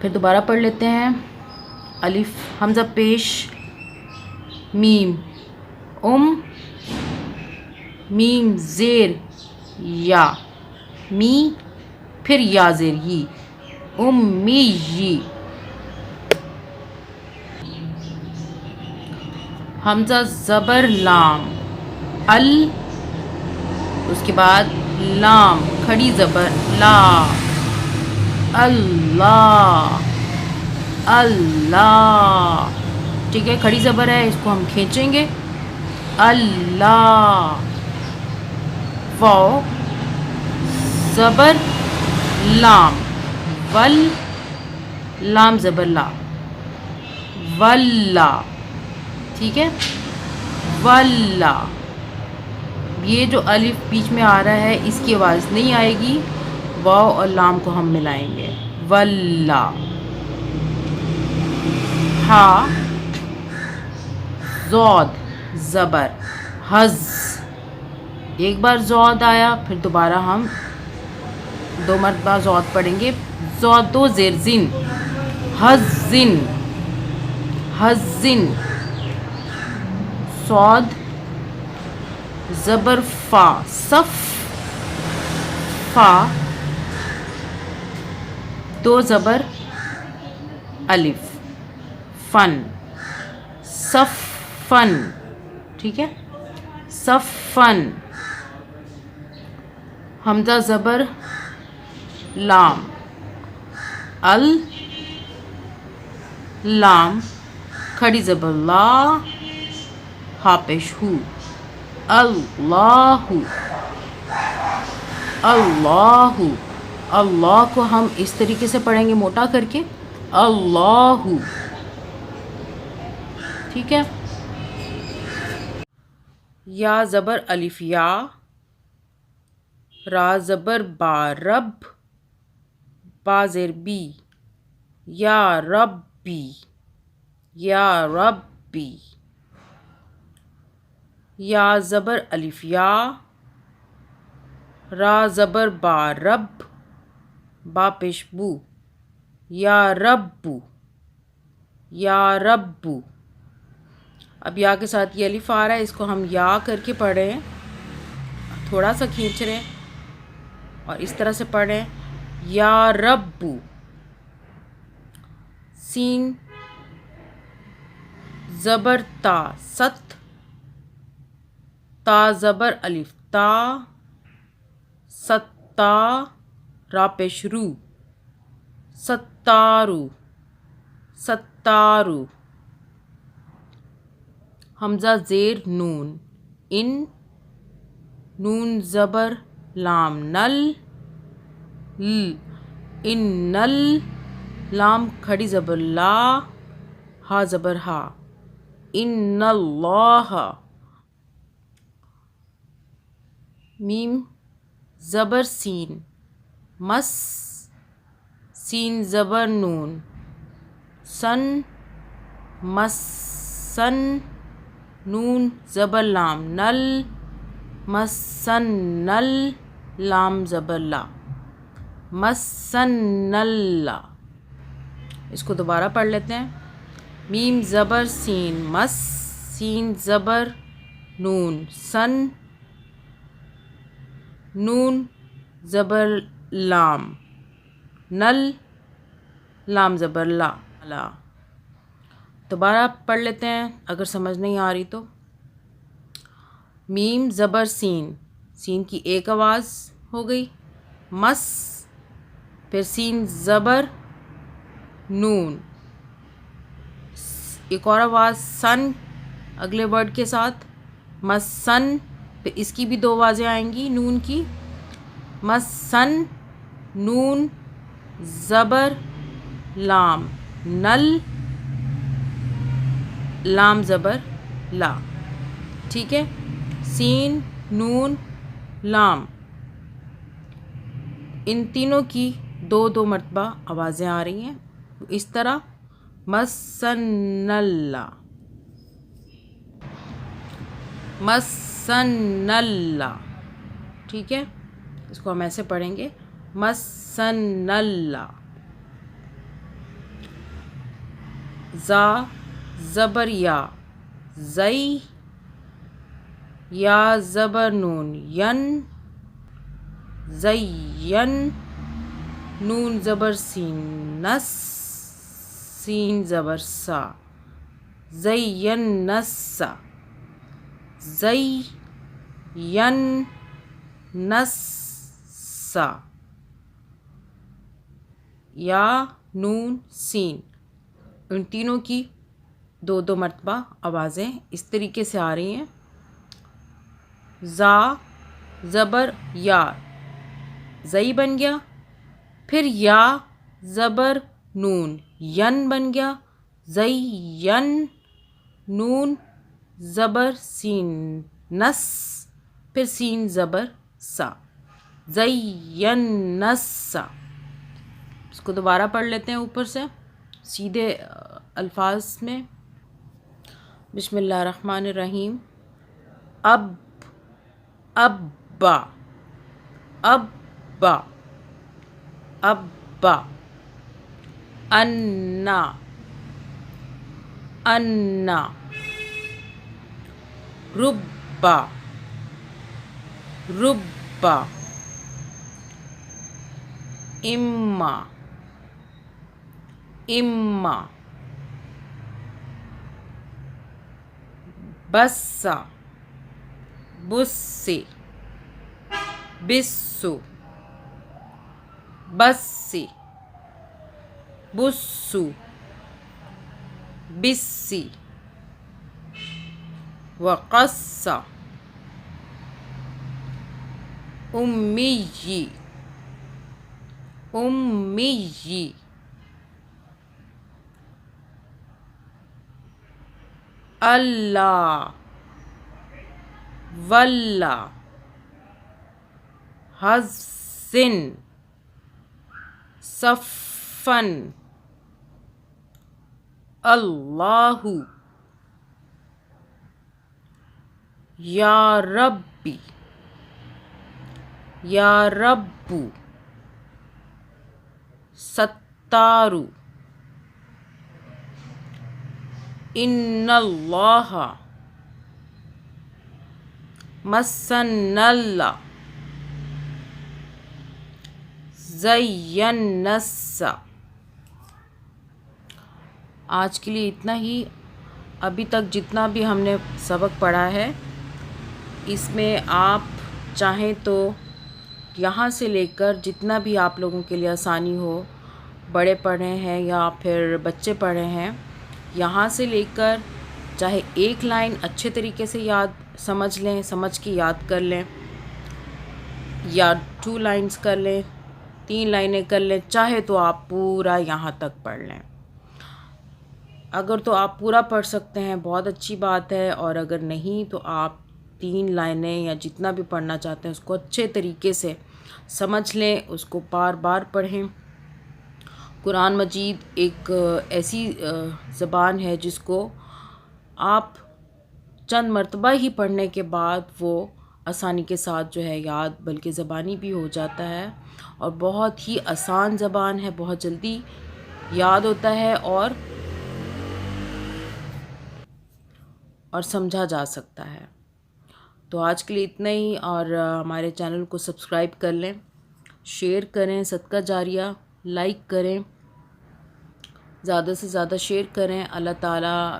پھر دوبارہ پڑھ لیتے ہیں. الف حمزہ پیش میم میم زیر یا می پھر یا زیر یی امی. حمزہ زبر لام اس کے بعد لام کھڑی زبر لا اللہ اللہ. ٹھیک ہے، کھڑی زبر ہے، اس کو ہم کھینچیں گے. اللہ. واو زبر لام لام زبر لا واللہ. ٹھیک ہے، واللہ. یہ جو الف بیچ میں آ رہا ہے اس کی آواز نہیں آئے گی، واو اور لام کو ہم ملائیں گے. واللہ. ہا زود زبر حز. ایک بار زود آیا، پھر دوبارہ ہم 2 مرتبہ زود پڑھیں گے. زود 2 زیر زن حزن حزن. صاد زبر فا صف فا 2 زبر الف فن صفن. ٹھیک ہے، صفن. حمزہ زبر لام لام کھڑی زبر لا ہا پیش ہو اللہ اللہ. اللہ کو ہم اس طریقے سے پڑھیں گے موٹا کر کے اللہ. ٹھیک ہے. یا زبر الف یا را زبر با رب با زیر بی یا ربی یا ربی. یا زبر الف یا را زبر با رب با پیش بو یا ربو یا ربو. اب یا کے ساتھ یہ الف آ رہا ہے، اس کو ہم یا کر کے پڑھ رہے ہیں، تھوڑا سا کھینچ رہے ہیں اور اس طرح سے پڑھ رہے ہیں یا ربو. سین زبر تا ست تا زبر الف تا ستا را پیش رو ستارو ستارو. حمزہ زیر نون نون زبر لام نل ان نل. لام کھڑی زبر لا ہا زبر ہا ان اللہ. میم زبر سین مس سین زبر نون سن مسن. نون زبر لام نل مسن نل لام زبر لا مسن نل. اس کو دوبارہ پڑھ لیتے ہیں. میم زبر سین مس سین زبر نون سن نون زبر لام نل لام زبر لا لا. دوبارہ پڑھ لیتے ہیں اگر سمجھ نہیں آ رہی تو. میم زبر سین سین کی ایک آواز ہو گئی مس. پھر سین زبر نون ایک اور آواز سن اگلے ورڈ کے ساتھ مسن. پھر اس کی بھی 2 آوازیں آئیں گی نون کی مسن. نون زبر لام نل لام زبر لا. ٹھیک ہے، سین نون لام ان تینوں کی 2 مرتبہ آوازیں آ رہی ہیں اس طرح مسن اللہ مسن اللہ. ٹھیک ہے، اس کو ہم ایسے پڑھیں گے مسن اللہ. زا زبر یا زئی یا زبر نون ین زین نون زبر سین نس سین زبر سا زین نسا زین نسا یا نون سین، ان تینوں کی دو دو مرتبہ آوازیں اس طریقے سے آ رہی ہیں. زا زبر یا زئی بن گیا، پھر یا زبر نون ین بن گیا، زین نون زبر سین نس، پھر سین زبر سا زین نسا. اس کو دوبارہ پڑھ لیتے ہیں اوپر سے سیدھے الفاظ میں. بسم اللہ الرحمن الرحیم. ابا ابا ابا انا انا ربا ربا اما اما بسا بسی بسو بسی بسو بسی وقص امی امی اللہ واللہ حسن صفن اللہ یا ربی یا ربو ستارو ان اللہ مسن اللہ زین نسا. آج کے لیے اتنا ہی. ابھی تک جتنا بھی ہم نے سبق پڑھا ہے اس میں آپ چاہیں تو یہاں سے لے کر جتنا بھی آپ لوگوں کے لیے آسانی ہو، بڑے پڑھ رہے ہیں یا پھر بچے پڑھ رہے ہیں، یہاں سے لے کر چاہے ایک لائن اچھے طریقے سے سمجھ لیں، سمجھ کے یاد کر لیں، یا 2 لائنز کر لیں، 3 لائنیں کر لیں، چاہے تو آپ پورا یہاں تک پڑھ لیں. اگر تو آپ پورا پڑھ سکتے ہیں بہت اچھی بات ہے، اور اگر نہیں تو آپ 3 لائنیں یا جتنا بھی پڑھنا چاہتے ہیں اس کو اچھے طریقے سے سمجھ لیں، اس کو بار بار پڑھیں. قرآن مجید ایک ایسی زبان ہے جس کو آپ چند مرتبہ ہی پڑھنے کے بعد وہ آسانی کے ساتھ جو ہے یاد بلکہ زبانی بھی ہو جاتا ہے، اور بہت ہی آسان زبان ہے، بہت جلدی یاد ہوتا ہے اور سمجھا جا سکتا ہے. تو آج کے لیے اتنا ہی، اور ہمارے چینل کو سبسکرائب کر لیں، شیئر کریں، صدقہ جاریہ لائک کریں، زیادہ سے زیادہ شیئر کریں. اللہ تعالیٰ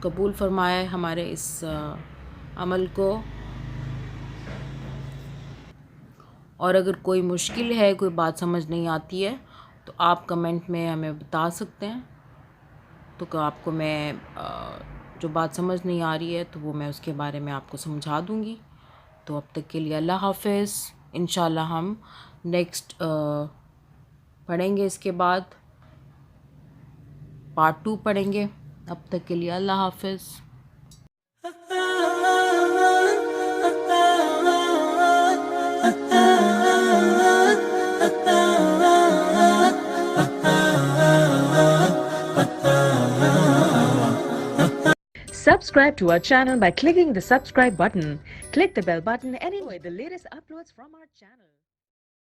قبول فرمائے ہمارے اس عمل کو. اور اگر کوئی مشکل ہے، کوئی بات سمجھ نہیں آتی ہے تو آپ کمنٹ میں ہمیں بتا سکتے ہیں، تو آپ کو میں جو بات سمجھ نہیں آ رہی ہے تو وہ میں اس کے بارے میں آپ کو سمجھا دوں گی. تو اب تک کے لیے اللہ حافظ. انشاءاللہ ہم نیکسٹ پڑھیں گے، اس کے بعد پارٹ 2 پڑھیں گے. اب تک کے لیے اللہ حافظ. Subscribe to our channel by clicking the subscribe button. Click the bell button and enjoy the latest uploads from our channel.